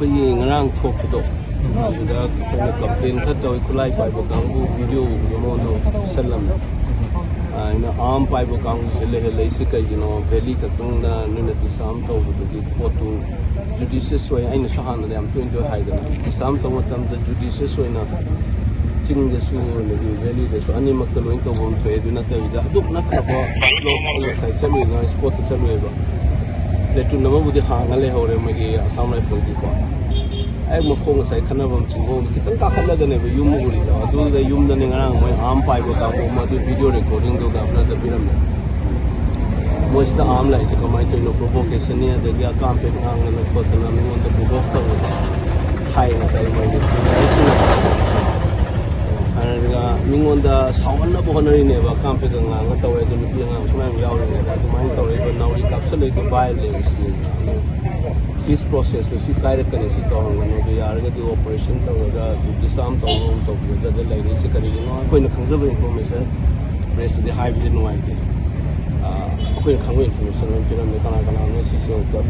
Khi ngang thuộc cái độ, đã cập lên thắt rồi kulai phải bộ cang video của môn nó sân làm, nó arm phải bộ cang sẽ lấy sự cái gì nó valley cái tung là nên là tisam tàu của cái photo judicious way anh sẽ hàng là làm tuyên cho hay cái tisam tàu mà tâm là judicious way na chính cái số là cái valley cái số anh em mặc cái loại tàu vốn chơi thì nó tới giờ lúc nó khắp vào lúc sai chân người nó sport chân người vào Leitonpokpi budi hanga le hore magi Assam rifle di ko ai mo khong sai khana bam chingom kitang ka khana da ne ba yum uri da adu da yum da ne ngarang moi arm pai ba ka ko ma du video recording do da apna da piram mo sta arm la ise kamai to no provocation ne da ya kam pe hanga na ko ta na mo da provoke ta hai na sai mai ni ana mingon da sawan na bo na ne ba kam pe ga nga ta we da ni nga sumai yaw ne da du mai ta re ba nauri kapsal le ke bai le si this process we see kai rakane si to hang no de yar ga di operation to ga si disam to no to ga da lai ni se kari no koi na khang jaba information rest the high bi no ai ke koi khang we information no pira me kana kana no si so ko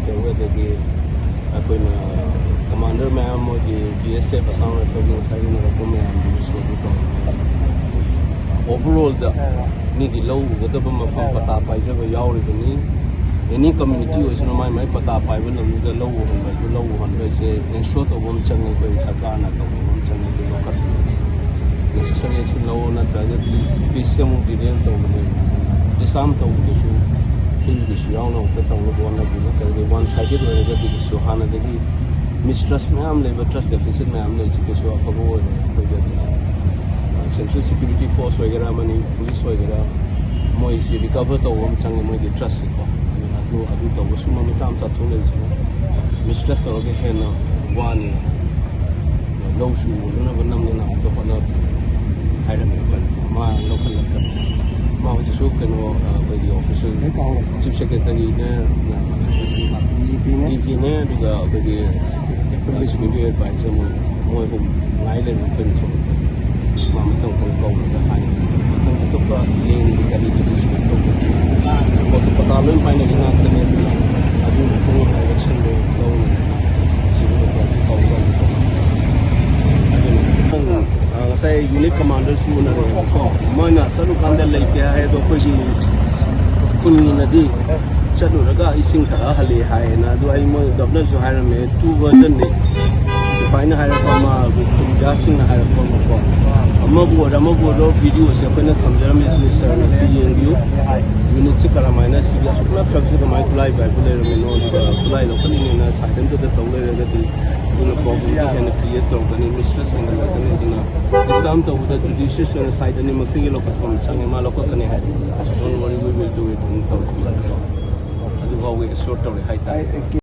ke we de ki koi na commander ma'am mo di BSF Assam Rifle sai na ko me am so ko overall the ni di low ga da ma pa pata pai ja ba yaw ri ni any community was no my pata pai ba nam ga low hon ba se ensure to bom chang ko sarkar na to bom chang ko local necessary action low na tra ga pisam di den to ne disam to du su hin di shi yaw no ta to bo na bu ka ga one sided wa ga di su hana de mistrust में हम labour trust deficit में हमने इसके show आपको वो central security force वगैरह money police वगैरह मोई इसे रिकवर तो हम चंगे मोई की ट्रस्ट को अभी तो वो सुमा में साम साथ होने इसमें मिस्ट्रस्ट हो गए हैं ना वानी लोशु लोना बनम लेना तो पना हाइड में कर माँ लोकल लग माँ वो जिसको कनो बड़ी ऑफिसर चीफ सेक्रेटरी ने DG ने दुगा बड़ी पुलिस में भी एडवाइजर मोई हम लाइले में कर चुका माँ मतलब कोई कौन का हाई मतलब तो का लेन दिखाई दी इसमें तो बहुत पता नहीं पाने की ना करने अभी कोई इलेक्शन में तो सीधे तो कौन का saya unit commander su na ko mana chalu kandal lai kya hai to koi kunni nadi chalu raga ising thara hali hai na do ai mo governor su hai me two version ne fine hai ra ma ga sing na hai ra ko amabu do video se ko na thamjara me se sir na si yen view unit se kala minus si ya sukna khab se mai kulai ba kulai me no kulai lo kani na sa den to to le ga ti you problem can create to the mistress and the some to the judicious side and the lo from changema lo ko ne hai don't worry we will do it in the we sort of high